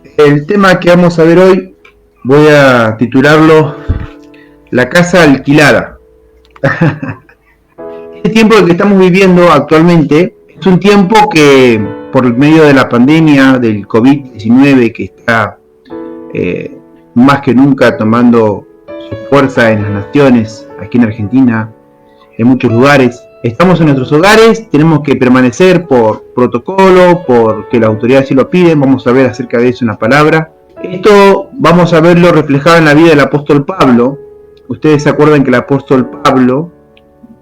El tema que vamos a ver hoy voy a titularlo La casa alquilada. Este tiempo que estamos viviendo actualmente es un tiempo que por medio de la pandemia del COVID-19 que está más que nunca tomando su fuerza en las naciones, aquí en Argentina, en muchos lugares. Estamos en nuestros hogares, tenemos que permanecer por protocolo, porque las autoridades sí lo piden. Vamos a ver acerca de eso en la palabra. Esto vamos a verlo reflejado en la vida del apóstol Pablo. Ustedes se acuerdan que el apóstol Pablo,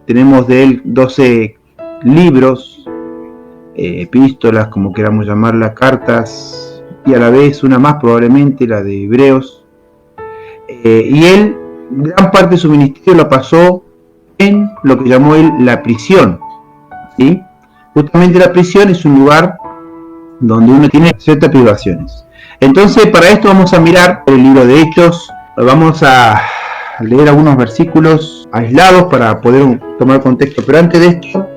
tenemos de él 12 libros, epístolas, como queramos llamarlas, cartas, y a la vez una más probablemente, la de Hebreos. Y él, gran parte de su ministerio lo pasó en lo que llamó él la prisión, ¿sí? Justamente la prisión es un lugar donde uno tiene ciertas privaciones. Entonces, para esto vamos a mirar el libro de Hechos. Vamos a leer algunos versículos aislados para poder tomar contexto, pero antes de esto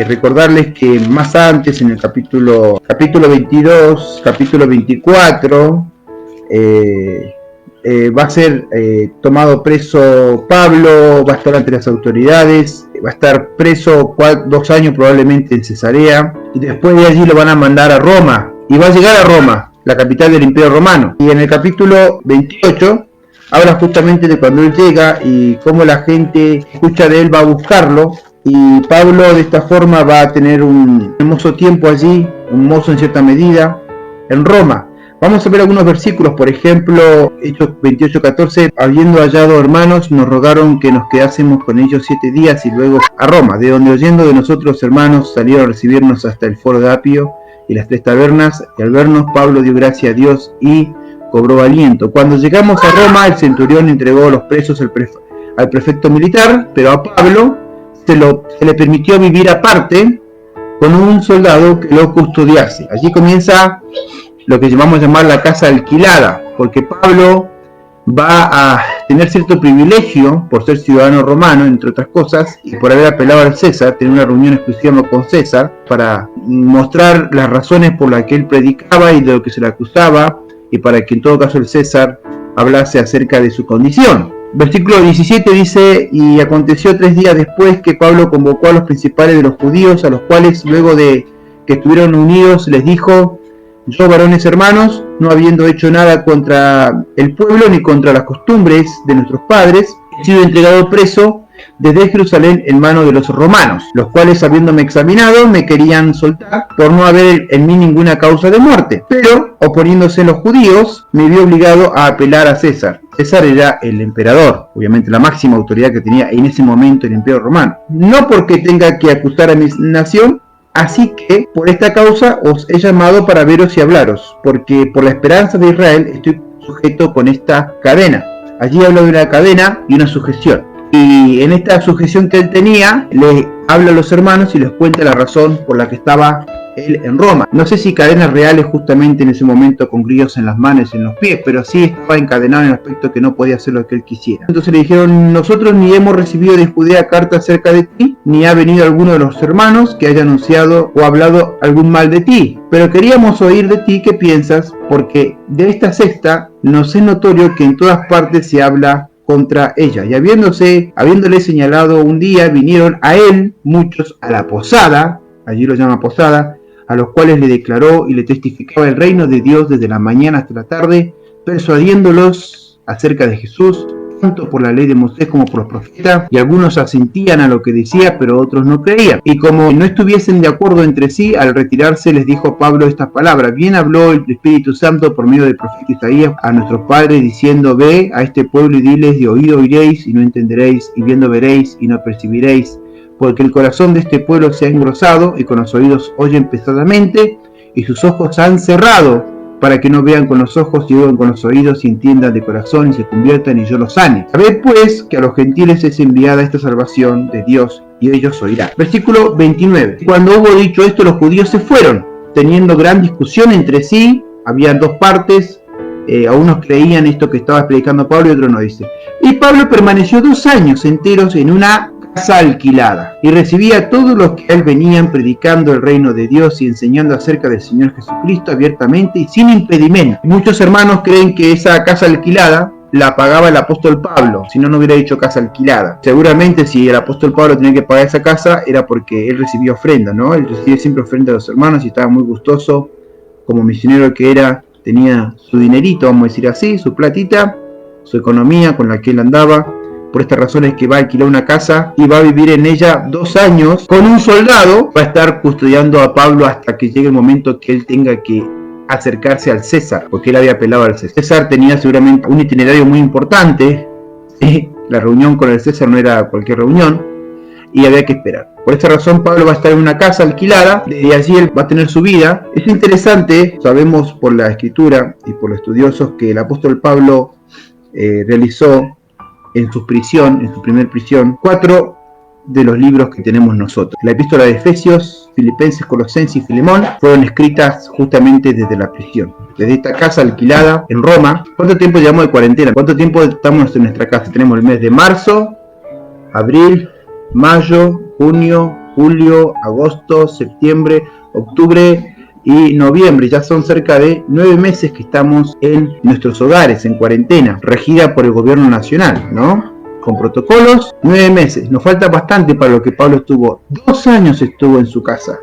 recordarles que más antes, en el capítulo 22, capítulo 24, va a ser tomado preso Pablo, va a estar ante las autoridades, va a estar preso 2 años probablemente en Cesarea, y después de allí lo van a mandar a Roma, y va a llegar a Roma, la capital del Imperio Romano. Y en el capítulo 28 habla justamente de cuando él llega y cómo la gente escucha de él, va a buscarlo, y Pablo de esta forma va a tener un hermoso tiempo allí, un mozo en cierta medida, en Roma. Vamos a ver algunos versículos, por ejemplo, Hechos 28:14, habiendo hallado hermanos, nos rogaron que nos quedásemos con ellos 7 días y luego a Roma, de donde oyendo de nosotros hermanos salieron a recibirnos hasta el foro de Apio y las 3 tabernas, y al vernos Pablo dio gracia a Dios y cobró aliento. Cuando llegamos a Roma, el centurión entregó los presos al prefecto militar, pero a Pablo se le permitió vivir aparte con un soldado que lo custodiase. Allí comienza lo que llamamos la casa alquilada, porque Pablo va a tener cierto privilegio por ser ciudadano romano, entre otras cosas, y por haber apelado al César, tener una reunión exclusiva con César para mostrar las razones por las que él predicaba y de lo que se le acusaba, y para que en todo caso el César hablase acerca de su condición. Versículo 17 dice: y aconteció 3 días después que Pablo convocó a los principales de los judíos, a los cuales luego de que estuvieron unidos les dijo: yo, varones hermanos, no habiendo hecho nada contra el pueblo ni contra las costumbres de nuestros padres, he sido entregado preso desde Jerusalén en manos de los romanos, los cuales, habiéndome examinado, me querían soltar por no haber en mí ninguna causa de muerte, pero oponiéndose los judíos, me vi obligado a apelar a César. César era el emperador, obviamente la máxima autoridad que tenía en ese momento el Imperio Romano, no porque tenga que acusar a mi nación. Así que por esta causa os he llamado para veros y hablaros, porque por la esperanza de Israel estoy sujeto con esta cadena. Allí habla de una cadena y una sujeción. Y en esta sujeción que él tenía, le habla a los hermanos y les cuenta la razón por la que estaba él en Roma. No sé si cadenas reales justamente en ese momento con grillos en las manos y en los pies, pero sí estaba encadenado en el aspecto que no podía hacer lo que él quisiera. Entonces le dijeron: nosotros ni hemos recibido de Judea carta acerca de ti, ni ha venido alguno de los hermanos que haya anunciado o hablado algún mal de ti, pero queríamos oír de ti qué piensas, porque de esta secta nos es notorio que en todas partes se habla contra ella. Y habiéndole señalado un día, vinieron a él muchos a la posada, allí lo llama posada, a los cuales le declaró y le testificaba el reino de Dios desde la mañana hasta la tarde, persuadiéndolos acerca de Jesús, tanto por la ley de Moisés como por los profetas, y algunos asentían a lo que decía, pero otros no creían. Y como no estuviesen de acuerdo entre sí, al retirarse les dijo Pablo estas palabras: bien habló el Espíritu Santo por medio del profeta Isaías a nuestros padres, diciendo: ve a este pueblo y diles, de oído oiréis y no entenderéis, y viendo veréis y no percibiréis, porque el corazón de este pueblo se ha engrosado, y con los oídos oyen pesadamente, y sus ojos se han cerrado, para que no vean con los ojos y oigan con los oídos y entiendan de corazón y se conviertan y yo los sane. Sabed pues que a los gentiles es enviada esta salvación de Dios y ellos oirán. Versículo 29. Cuando hubo dicho esto, los judíos se fueron, teniendo gran discusión entre sí. Había 2 partes, a unos creían esto que estaba predicando Pablo y otros no, dice. Y Pablo permaneció 2 años enteros en una casa alquilada, y recibía a todos los que a él venían predicando el reino de Dios y enseñando acerca del Señor Jesucristo abiertamente y sin impedimento. Muchos hermanos creen que esa casa alquilada la pagaba el apóstol Pablo, si no, no hubiera dicho casa alquilada. Seguramente si el apóstol Pablo tenía que pagar esa casa era porque él recibía ofrenda, ¿no? Él recibía siempre ofrenda de los hermanos y estaba muy gustoso, como misionero que era, tenía su dinerito, vamos a decir así, su platita, su economía con la que él andaba. Por esta razón es que va a alquilar una casa y va a vivir en ella 2 años con un soldado. Va a estar custodiando a Pablo hasta que llegue el momento que él tenga que acercarse al César, porque él había apelado al César. César tenía seguramente un itinerario muy importante. La reunión con el César no era cualquier reunión y había que esperar. Por esta razón Pablo va a estar en una casa alquilada, desde allí él va a tener su vida. Es interesante, sabemos por la escritura y por los estudiosos que el apóstol Pablo realizó en su prisión, en su primer prisión, 4 de los libros que tenemos nosotros. La epístola de Efesios, Filipenses, Colosenses y Filemón fueron escritas justamente desde la prisión, desde esta casa alquilada en Roma. ¿Cuánto tiempo llevamos de cuarentena? ¿Cuánto tiempo estamos en nuestra casa? Tenemos el mes de marzo, abril, mayo, junio, julio, agosto, septiembre, octubre y noviembre. Ya son cerca de 9 meses que estamos en nuestros hogares, en cuarentena, regida por el gobierno nacional, ¿no? Con protocolos, 9 meses. Nos falta bastante para lo que Pablo estuvo. 2 años estuvo en su casa,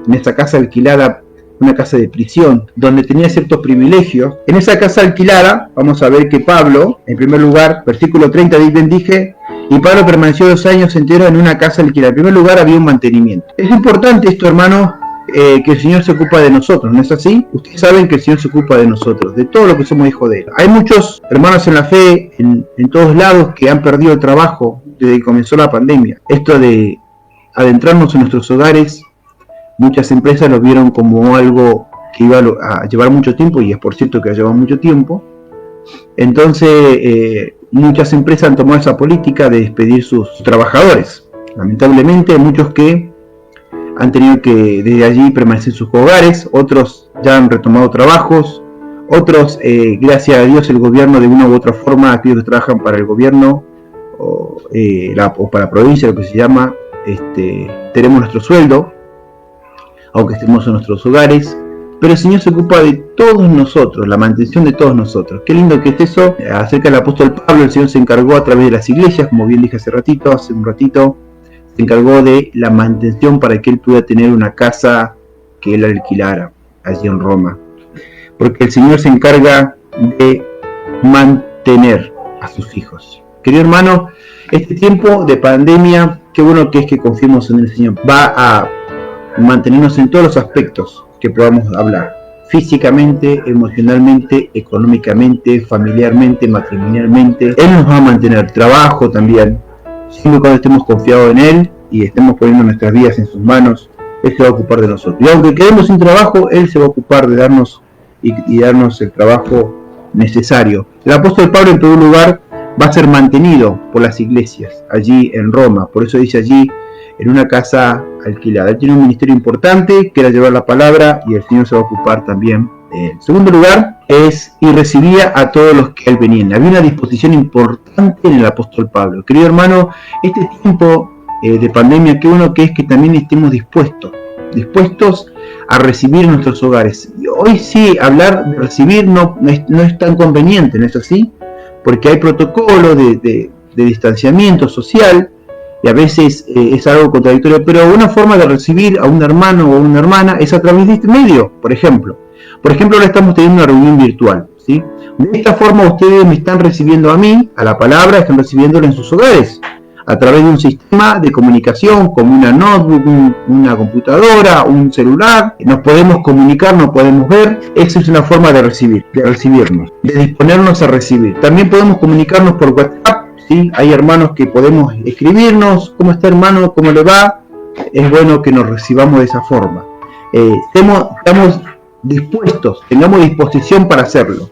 en esta casa alquilada, una casa de prisión, donde tenía ciertos privilegios. En esa casa alquilada, vamos a ver que Pablo, en primer lugar, versículo 30, dije, y Pablo permaneció 2 años enteros en una casa alquilada. En primer lugar, había un mantenimiento. Es importante esto, hermano, que el Señor se ocupa de nosotros, ¿no es así? Ustedes saben que el Señor se ocupa de nosotros, de todo lo que somos hijos de Él. Hay muchos hermanos en la fe, en todos lados, que han perdido el trabajo desde que comenzó la pandemia. Esto de adentrarnos en nuestros hogares, muchas empresas lo vieron como algo que iba a llevar mucho tiempo, y es por cierto que ha llevado mucho tiempo. Entonces, muchas empresas han tomado esa política de despedir sus trabajadores. Lamentablemente, hay muchos que han tenido que desde allí permanecer en sus hogares, otros ya han retomado trabajos, otros, gracias a Dios, el gobierno de una u otra forma, aquellos que trabajan para el gobierno o para la provincia, lo que se llama, tenemos nuestro sueldo, aunque estemos en nuestros hogares, pero el Señor se ocupa de todos nosotros, la mantención de todos nosotros. Qué lindo que es eso. Acerca del apóstol Pablo, el Señor se encargó a través de las iglesias, como bien dije hace un ratito, se encargó de la mantención para que él pudiera tener una casa que él alquilara allí en Roma. Porque el Señor se encarga de mantener a sus hijos. Querido hermano, este tiempo de pandemia, qué bueno que es que confiemos en el Señor. Va a mantenernos en todos los aspectos que podamos hablar. Físicamente, emocionalmente, económicamente, familiarmente, matrimonialmente. Él nos va a mantener. Trabajo también. Siempre cuando estemos confiados en Él y estemos poniendo nuestras vidas en sus manos, Él se va a ocupar de nosotros. Y aunque quedemos sin trabajo, Él se va a ocupar de darnos y darnos el trabajo necesario. El apóstol Pablo, en primer lugar, va a ser mantenido por las iglesias allí en Roma. Por eso dice allí, en una casa alquilada. Él tiene un ministerio importante, que era llevar la palabra, y el Señor se va a ocupar también de él. En segundo lugar, y recibía a todos los que él venían. Había una disposición importante en el apóstol Pablo. Querido hermano, este tiempo de pandemia, qué bueno que es que también estemos dispuestos a recibir en nuestros hogares. Y hoy sí, hablar de recibir no es tan conveniente, ¿no es así? Porque hay protocolo de distanciamiento social, y a veces es algo contradictorio, pero una forma de recibir a un hermano o a una hermana es a través de este medio, por ejemplo. Ahora estamos teniendo una reunión virtual, ¿sí? De esta forma ustedes me están recibiendo a mí, a la palabra, están recibiéndola en sus hogares, a través de un sistema de comunicación, como una notebook, una computadora, un celular. Nos podemos comunicar, nos podemos ver. Esa es una forma de recibirnos, de disponernos a recibir. También podemos comunicarnos por WhatsApp, ¿sí? Hay hermanos que podemos escribirnos, ¿cómo está hermano? ¿Cómo le va? Es bueno que nos recibamos de esa forma. Estamos dispuestos, tengamos disposición para hacerlo.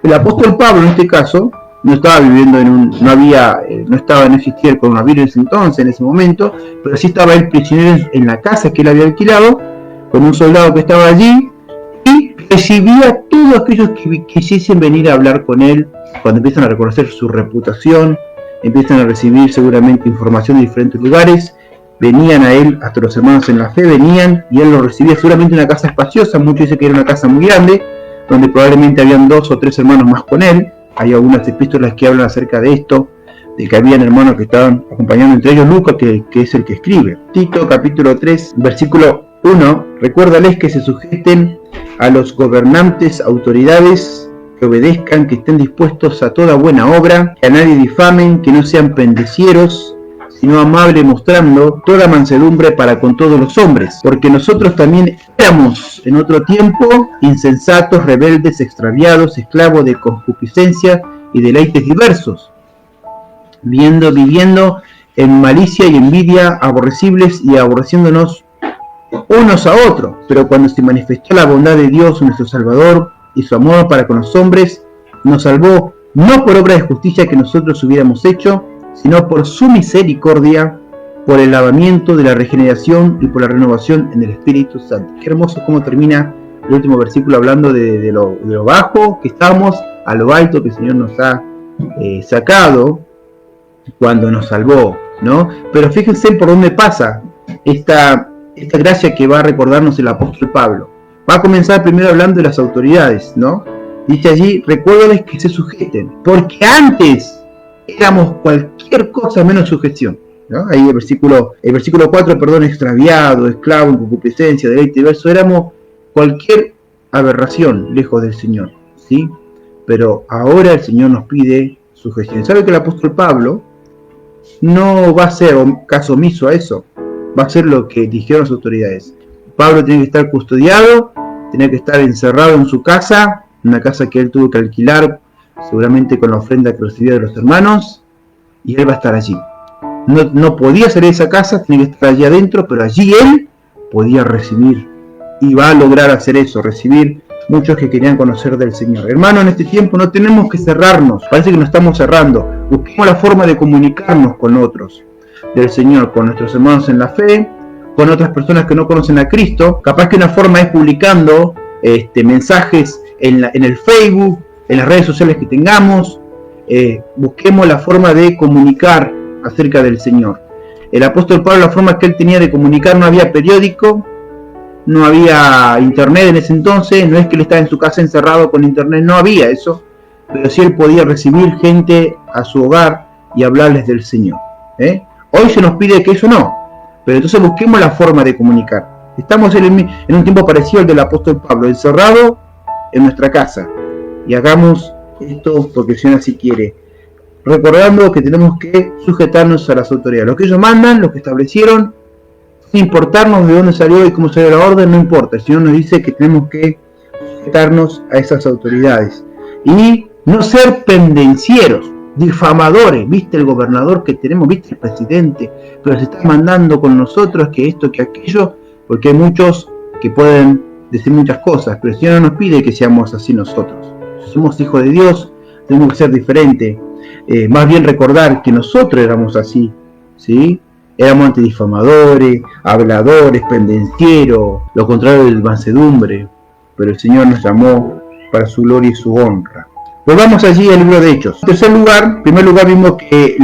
El apóstol Pablo, en este caso, no estaba viviendo no existía el coronavirus entonces, en ese momento, pero sí estaba él prisionero en la casa que él había alquilado, con un soldado que estaba allí, y recibía a todos aquellos que quisiesen venir a hablar con él, cuando empiezan a reconocer su reputación, empiezan a recibir seguramente información de diferentes lugares, venían a él, hasta los hermanos en la fe venían, y él los recibía seguramente en una casa espaciosa, muchos dicen que era una casa muy grande, donde probablemente habían 2 o 3 hermanos más con él. Hay algunas epístolas que hablan acerca de esto, de que habían hermanos que estaban acompañando, entre ellos Lucas, que es el que escribe. Tito capítulo 3, versículo 1, recuérdales que se sujeten a los gobernantes, autoridades, que obedezcan, que estén dispuestos a toda buena obra, que a nadie difamen, que no sean pendecieros, sino amables, mostrando toda mansedumbre para con todos los hombres, porque nosotros también éramos en otro tiempo insensatos, rebeldes, extraviados, esclavos de concupiscencia y deleites diversos, viviendo en malicia y envidia, aborrecibles y aborreciéndonos unos a otros. Pero cuando se manifestó la bondad de Dios nuestro Salvador y su amor para con los hombres, nos salvó no por obra de justicia que nosotros hubiéramos hecho, sino por su misericordia, por el lavamiento de la regeneración y por la renovación en el Espíritu Santo. Qué hermoso cómo termina el último versículo hablando de lo bajo que estamos a lo alto que el Señor nos ha sacado cuando nos salvó, ¿no? Pero fíjense por dónde pasa esta gracia que va a recordarnos el apóstol Pablo. Va a comenzar primero hablando de las autoridades, ¿no? Dice allí, recuérdales que se sujeten, porque antes éramos cualquier cosa menos sujeción, ¿no? Ahí el versículo 4, perdón, extraviado, esclavo, en concupiscencia, deleite diverso, éramos cualquier aberración lejos del Señor, ¿sí? Pero ahora el Señor nos pide sujeción. ¿Sabe que el apóstol Pablo no va a hacer caso omiso a eso? Va a hacer lo que dijeron las autoridades. Pablo tiene que estar custodiado, tiene que estar encerrado en su casa, una casa que él tuvo que alquilar, seguramente con la ofrenda que recibía de los hermanos, y él va a estar allí. No podía salir de esa casa, tenía que estar allí adentro, pero allí él podía recibir, y va a lograr hacer eso, recibir muchos que querían conocer del Señor. Hermano, en este tiempo no tenemos que cerrarnos, parece que nos estamos cerrando. Busquemos la forma de comunicarnos con otros del Señor, con nuestros hermanos en la fe, con otras personas que no conocen a Cristo. Capaz que una forma es publicando mensajes en el Facebook, en las redes sociales que tengamos. Busquemos la forma de comunicar acerca del Señor. El apóstol Pablo, la forma que él tenía de comunicar, no había periódico, no había internet en ese entonces, no es que él estaba en su casa encerrado con internet, no había eso, pero sí él podía recibir gente a su hogar y hablarles del Señor. Hoy se nos pide que eso no, pero entonces busquemos la forma de comunicar. Estamos en un tiempo parecido al del apóstol Pablo, encerrado en nuestra casa, y hagamos esto porque el Señor así quiere, recordando que tenemos que sujetarnos a las autoridades. Lo que ellos mandan, lo que establecieron, sin importarnos de dónde salió y cómo salió la orden, no importa. El Señor nos dice que tenemos que sujetarnos a esas autoridades y no ser pendencieros, difamadores. Viste el gobernador que tenemos, viste el presidente, pero se está mandando con nosotros que esto, que aquello, porque hay muchos que pueden decir muchas cosas, pero el Señor no nos pide que seamos así nosotros. Si somos hijos de Dios, tenemos que ser diferentes. Más bien recordar que nosotros éramos así, ¿sí? Éramos antidifamadores, habladores, pendencieros, lo contrario de mansedumbre, pero el Señor nos llamó para su gloria y su honra. Volvamos allí al libro de Hechos. En primer lugar vimos que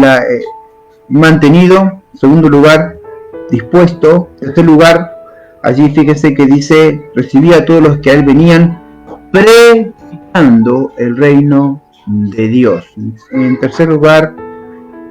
mantenido, en segundo lugar dispuesto, en tercer lugar, allí fíjese que dice, recibía a todos los que a él venían, predicando el reino de Dios. En tercer lugar,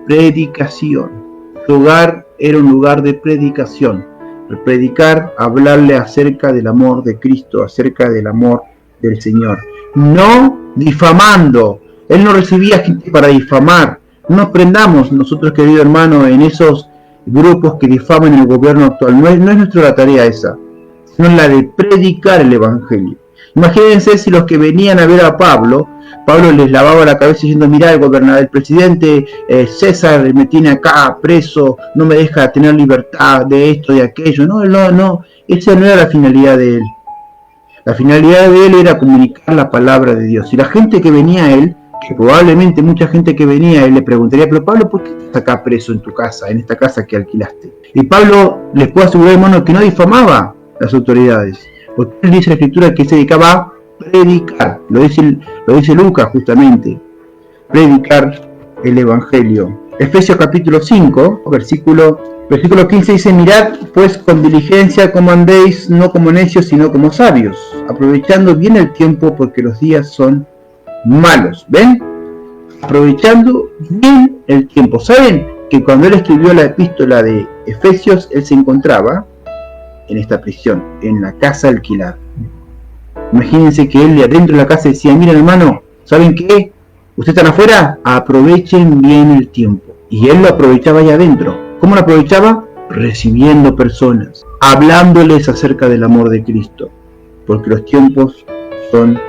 predicación. El lugar era un lugar de predicación. El predicar, hablarle acerca del amor de Cristo, acerca del amor del Señor. No difamando. Él no recibía gente para difamar. No nos prendamos nosotros, querido hermano, en esos grupos que difaman el gobierno actual. No es nuestra tarea esa, sino la de predicar el Evangelio. Imagínense si los que venían a ver a Pablo les lavaba la cabeza diciendo, mirá, el gobernador, el presidente César me tiene acá preso, no me deja tener libertad de esto, de aquello. No, esa no era la finalidad de él. La finalidad de él era comunicar la palabra de Dios. Y la gente que venía a él, que probablemente mucha gente que venía a él le preguntaría, pero Pablo, ¿por qué estás acá preso en tu casa, en esta casa que alquilaste? Y Pablo les puedo asegurar, hermano, que no difamaba las autoridades, porque él dice la escritura que se dedicaba a predicar, lo dice Lucas justamente, predicar el Evangelio. Efesios capítulo 5, versículo 15 dice: mirad pues con diligencia cómo andéis, no como necios, sino como sabios, aprovechando bien el tiempo, porque los días son malos. ¿Ven? Aprovechando bien el tiempo. ¿Saben que cuando él escribió la epístola de Efesios, él se encontraba en esta prisión, en la casa alquilada? Imagínense que él de adentro de la casa decía: miren, hermano, ¿saben qué? ¿Ustedes están afuera? Aprovechen bien el tiempo. Y él lo aprovechaba allá adentro. ¿Cómo lo aprovechaba? Recibiendo personas, hablándoles acerca del amor de Cristo, porque los tiempos son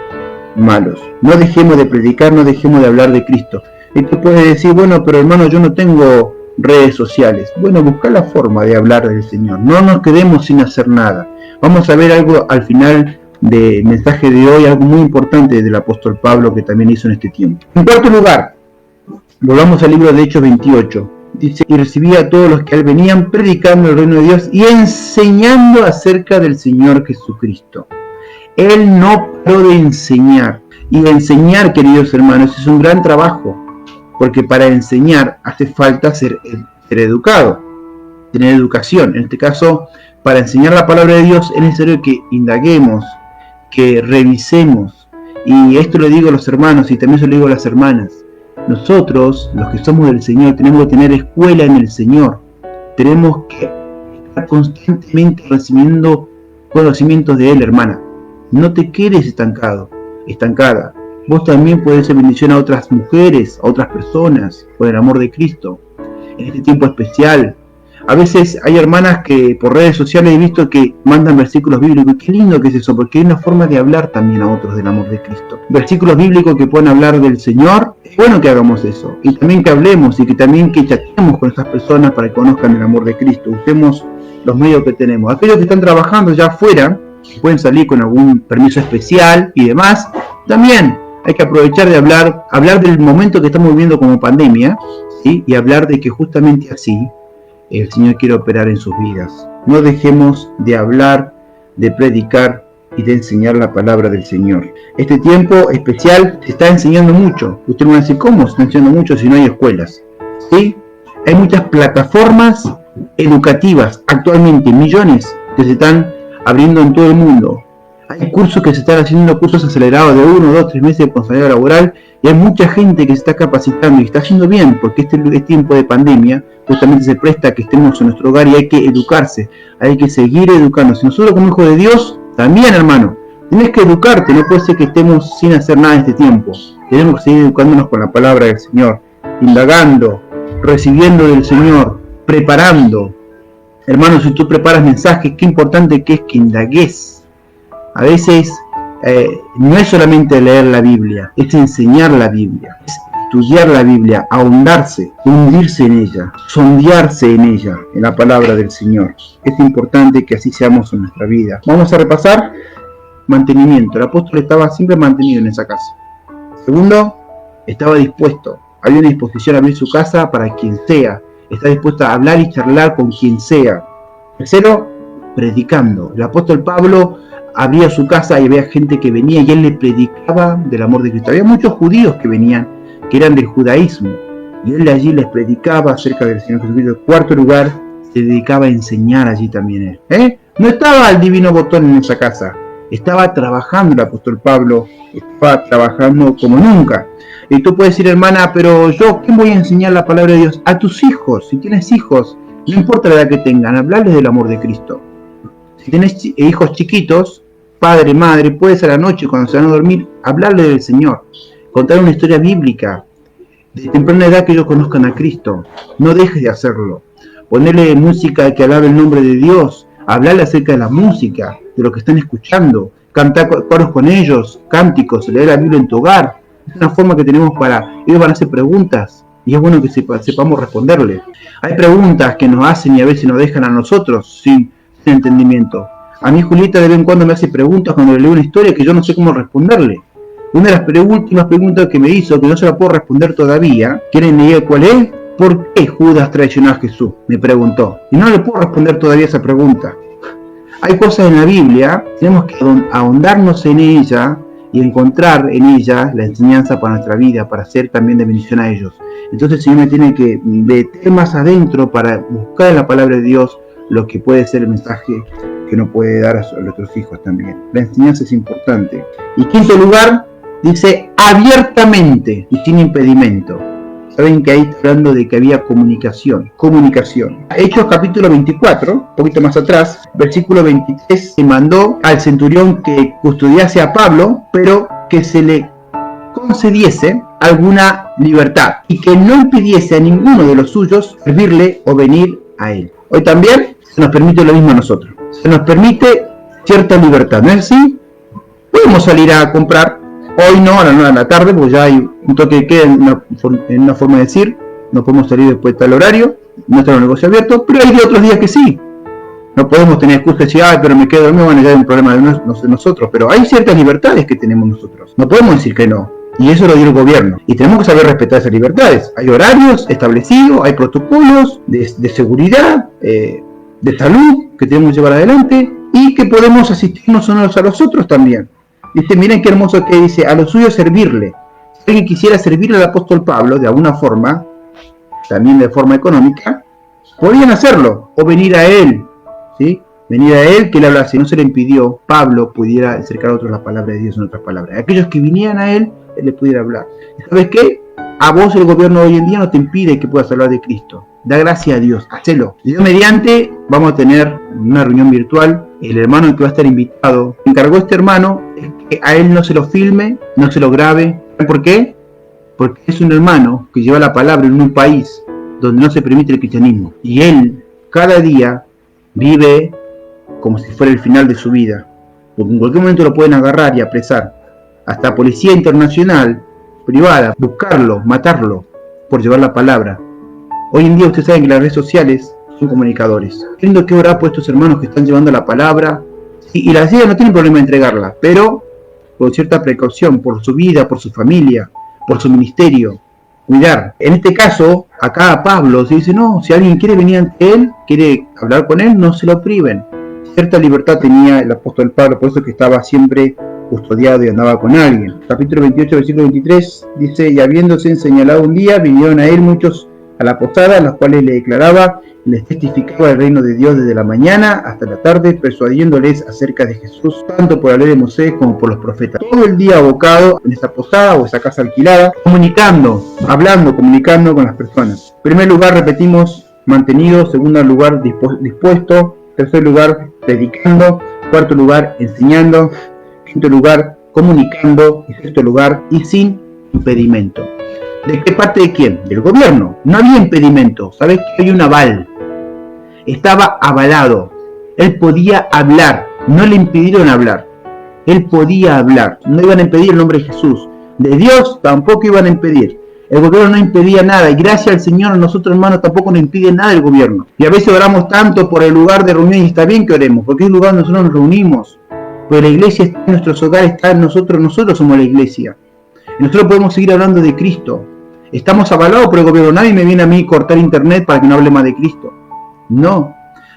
malos. No dejemos de predicar, no dejemos de hablar de Cristo. Y tú puedes decir: bueno, pero hermano, yo no tengo redes sociales. Bueno, busca la forma de hablar del Señor. No nos quedemos sin hacer nada. Vamos a ver algo al final del mensaje de hoy, algo muy importante del apóstol Pablo que también hizo en este tiempo. En cuarto lugar, volvamos al libro de Hechos 28. Dice: y recibía a todos los que a él venían, predicando el reino de Dios y enseñando acerca del Señor Jesucristo. Él no paró de enseñar. Y enseñar, queridos hermanos, es un gran trabajo, porque para enseñar hace falta ser educado, tener educación. En este caso, para enseñar la palabra de Dios es necesario que indaguemos, que revisemos. Y esto lo digo a los hermanos y también se lo digo a las hermanas. Nosotros, los que somos del Señor, tenemos que tener escuela en el Señor. Tenemos que estar constantemente recibiendo conocimientos de Él, hermana. No te quedes estancada. Vos también podés ser bendición a otras mujeres, a otras personas, por el amor de Cristo. En este tiempo especial, a veces hay hermanas que por redes sociales he visto que mandan versículos bíblicos. Qué lindo que es eso, porque hay una forma de hablar también a otros del amor de Cristo. Versículos bíblicos que puedan hablar del Señor. Es bueno que hagamos eso. Y también que hablemos y que también que chateemos con estas personas para que conozcan el amor de Cristo. Usemos los medios que tenemos. Aquellos que están trabajando ya afuera, pueden salir con algún permiso especial y demás. También hay que aprovechar de hablar del momento que estamos viviendo como pandemia, ¿sí? Y hablar de que justamente así el Señor quiere operar en sus vidas. No dejemos de hablar, de predicar y de enseñar la palabra del Señor. Este tiempo especial se está enseñando mucho. Usted me va a decir: ¿cómo se está enseñando mucho si no hay escuelas? ¿Sí? Hay muchas plataformas educativas actualmente, millones que se están abriendo en todo el mundo. Hay cursos que se están haciendo, cursos acelerados de 1, 2, 3 meses de responsabilidad laboral, y hay mucha gente que se está capacitando y está haciendo bien, porque este tiempo de pandemia justamente se presta a que estemos en nuestro hogar y hay que educarse, hay que seguir educándose. Nosotros como hijos de Dios, también, hermano, tienes que educarte. No puede ser que estemos sin hacer nada en este tiempo. Tenemos que seguir educándonos con la palabra del Señor, indagando, recibiendo del Señor, preparando. Hermano, si tú preparas mensajes, qué importante que es que indagues. A veces no es solamente leer la Biblia, es enseñar la Biblia, es estudiar la Biblia, ahondarse, hundirse en ella, sondearse en ella, en la palabra del Señor. Es importante que así seamos en nuestra vida. Vamos a repasar mantenimiento. El apóstol estaba siempre mantenido en esa casa. Segundo, estaba dispuesto. Había una disposición a abrir su casa para quien sea. Está dispuesto a hablar y charlar con quien sea. Tercero, predicando. El apóstol Pablo abría su casa y había gente que venía y él le predicaba del amor de Cristo. Había muchos judíos que venían, que eran del judaísmo, y él allí les predicaba acerca del Señor Jesucristo. En cuarto lugar, se dedicaba a enseñar allí también él. No estaba el divino botón en esa casa, estaba trabajando el apóstol Pablo, estaba trabajando como nunca. Y tú puedes decir: hermana, pero yo, ¿qué voy a enseñar la palabra de Dios? A tus hijos, si tienes hijos, no importa la edad que tengan, hablarles del amor de Cristo. Si tienes hijos chiquitos, padre, madre, puedes a la noche cuando se van a dormir hablarle del Señor, contar una historia bíblica, de temprana edad que ellos conozcan a Cristo. No dejes de hacerlo. Ponerle música que alabe el nombre de Dios, hablarle acerca de la música, de lo que están escuchando, cantar coros con ellos, cánticos, leer la Biblia en tu hogar. Es una forma que tenemos ellos van a hacer preguntas y es bueno que sepamos responderle. Hay preguntas que nos hacen y a veces nos dejan a nosotros sin entendimiento. A mí Julieta de vez en cuando me hace preguntas cuando le leo una historia que yo no sé cómo responderle. Una de las últimas preguntas que me hizo, que no se la puedo responder todavía, ¿quieren leer cuál es? ¿Por qué Judas traicionó a Jesús? Me preguntó. Y no le puedo responder todavía esa pregunta. Hay cosas en la Biblia, tenemos que ahondarnos en ella y encontrar en ella la enseñanza para nuestra vida, para ser también de bendición a ellos. Entonces el Señor me tiene que meter más adentro para buscar en la palabra de Dios lo que puede ser el mensaje que no puede dar a nuestros hijos también. La enseñanza es importante. Y quinto lugar, dice abiertamente y sin impedimento. Saben que ahí está hablando de que había comunicación. Hechos capítulo 24, un poquito más atrás, versículo 23, se mandó al centurión que custodiase a Pablo, pero que se le concediese alguna libertad y que no impidiese a ninguno de los suyos servirle o venir a él. Hoy también se nos permite lo mismo a nosotros. Se nos permite cierta libertad, ¿no es así? Podemos salir a comprar. Hoy no, a las 9 de la tarde, porque ya hay un toque de queda en una forma de decir, no podemos salir después de tal horario, no está el negocio abierto, pero hay otros días que sí. No podemos tener excusa de decir, pero me quedo dormido, bueno, ya hay un problema de nosotros, pero hay ciertas libertades que tenemos nosotros. No podemos decir que no, y eso lo dio el gobierno, y tenemos que saber respetar esas libertades. Hay horarios establecidos, hay protocolos de seguridad, de salud que tenemos que llevar adelante, y que podemos asistirnos unos a los otros también. Dice, miren qué hermoso que dice, a lo suyo servirle. Si alguien quisiera servirle al apóstol Pablo de alguna forma, también de forma económica, podían hacerlo, o venir a él, ¿sí? Venir a él, que él hablase, no se le impidió, Pablo pudiera acercar a otros la palabra de Dios en otras palabras. Aquellos que vinieran a él le pudiera hablar. ¿Sabes qué? A vos el gobierno hoy en día no te impide que puedas hablar de Cristo. Da gracias a Dios, hacelo. Dios mediante, vamos a tener una reunión virtual. El hermano que va a estar invitado, encargó a este hermano que a él no se lo filme, no se lo grabe. ¿Por qué? Porque es un hermano que lleva la palabra en un país donde no se permite el cristianismo. Y él, cada día, vive como si fuera el final de su vida. Porque en cualquier momento lo pueden agarrar y apresar. Hasta policía internacional, privada, buscarlo, matarlo, por llevar la palabra. Hoy en día ustedes saben que las redes sociales son comunicadores. Entiendo que orar por estos hermanos que están llevando la palabra, y la iglesia no tiene problema en entregarla, pero con cierta precaución, por su vida, por su familia, por su ministerio, cuidar. En este caso, acá a Pablo se dice, no, si alguien quiere venir ante él, quiere hablar con él, no se lo priven. Cierta libertad tenía el apóstol Pablo, por eso que estaba siempre custodiado y andaba con alguien. Capítulo 28, versículo 23, dice, y habiéndose señalado un día, vinieron a él muchos a la posada, los cuales le declaraba y les testificaba el reino de Dios desde la mañana hasta la tarde, persuadiéndoles acerca de Jesús, tanto por la ley de Moisés como por los profetas. Todo el día abocado en esa posada o esa casa alquilada, comunicando con las personas. En primer lugar, repetimos, mantenido. Segundo lugar, dispuesto. Tercer lugar, predicando. Cuarto lugar, enseñando. Quinto lugar, comunicando. Y sexto lugar, y sin impedimento. ¿De qué parte de quién? Del gobierno. No había impedimento. ¿Sabes que hay un aval? Estaba avalado. Él podía hablar. No le impidieron hablar. Él podía hablar. No iban a impedir el nombre de Jesús. De Dios tampoco iban a impedir. El gobierno no impedía nada. Y gracias al Señor, a nosotros hermanos tampoco nos impide nada el gobierno. Y a veces oramos tanto por el lugar de reunión y está bien que oremos. Porque es un lugar donde nosotros nos reunimos. Porque la iglesia está en nuestros hogares, está en nosotros. Nosotros somos la iglesia. Y nosotros podemos seguir hablando de Cristo. Estamos avalados por el gobierno. Nadie me viene a mí a cortar internet para que no hable más de Cristo. No.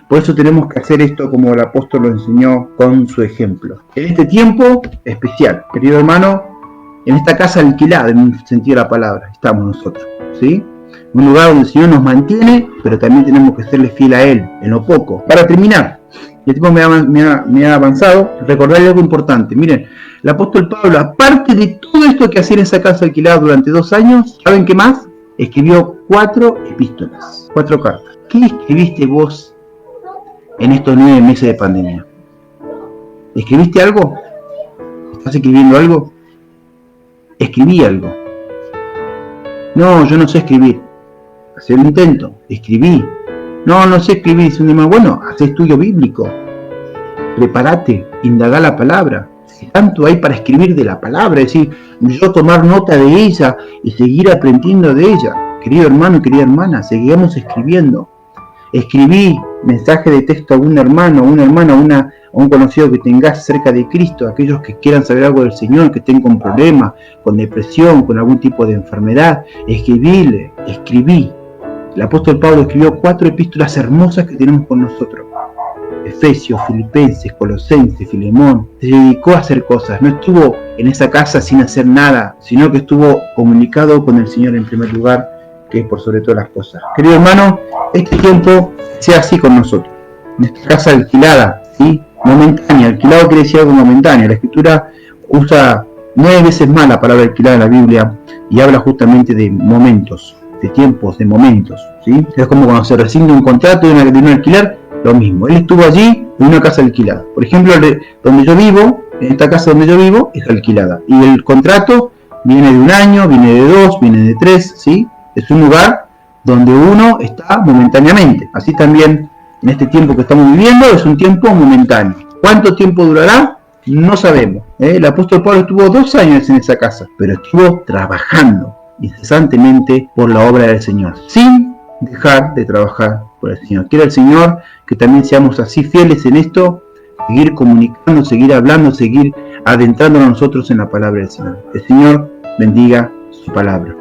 Por eso tenemos que hacer esto como el apóstol lo enseñó con su ejemplo. En este tiempo especial, querido hermano, en esta casa alquilada, en un sentido de la palabra, estamos nosotros, ¿sí? Un lugar donde el Señor nos mantiene, pero también tenemos que serle fiel a Él, en lo poco. Para terminar, el tiempo me ha avanzado, recordarle algo importante. Miren, el apóstol Pablo, aparte de todo esto que hacía en esa casa alquilada durante 2 años, ¿saben qué más? Escribió 4 epístolas, 4 cartas. ¿Qué escribiste vos en estos 9 meses de pandemia? ¿Escribiste algo? ¿Estás escribiendo algo? Escribí algo. No, yo no sé escribir. Hacé un intento. Escribí. No sé escribir. Es un tema bueno. Haz estudio bíblico. Prepárate. Indagá la palabra. Si tanto hay para escribir de la palabra, es decir, yo tomar nota de ella y seguir aprendiendo de ella. Querido hermano y querida hermana, seguimos escribiendo. Escribí mensaje de texto a un hermano, a una hermana, a un conocido que tengas cerca de Cristo, aquellos que quieran saber algo del Señor, que estén con problemas, con depresión, con algún tipo de enfermedad. Escribí. El apóstol Pablo escribió 4 epístolas hermosas que tenemos con nosotros. Efesios, Filipenses, Colosenses, Filemón. Se dedicó a hacer cosas. No estuvo en esa casa sin hacer nada, sino que estuvo comunicado con el Señor en primer lugar que es por sobre todas las cosas. Querido hermano, este tiempo sea así con nosotros. Nuestra casa alquilada, ¿sí? Momentánea. Alquilado quiere decir algo momentáneo. La Escritura usa 9 veces más la palabra alquilada en la Biblia y habla justamente de momentos, de tiempos, de momentos, ¿sí? Es como cuando se rescinde un contrato de un alquiler, lo mismo. Él estuvo allí en una casa alquilada. Por ejemplo, donde yo vivo, en esta casa donde yo vivo, es alquilada. Y el contrato viene de 1 año, viene de 2, viene de 3, ¿sí? Es un lugar donde uno está momentáneamente. Así también en este tiempo que estamos viviendo es un tiempo momentáneo. ¿Cuánto tiempo durará? No sabemos. El apóstol Pablo estuvo 2 años en esa casa, pero estuvo trabajando incesantemente por la obra del Señor, sin dejar de trabajar por el Señor. Quiera el Señor que también seamos así fieles en esto, seguir comunicando, seguir hablando, seguir adentrándonos nosotros en la palabra del Señor. El Señor bendiga su palabra.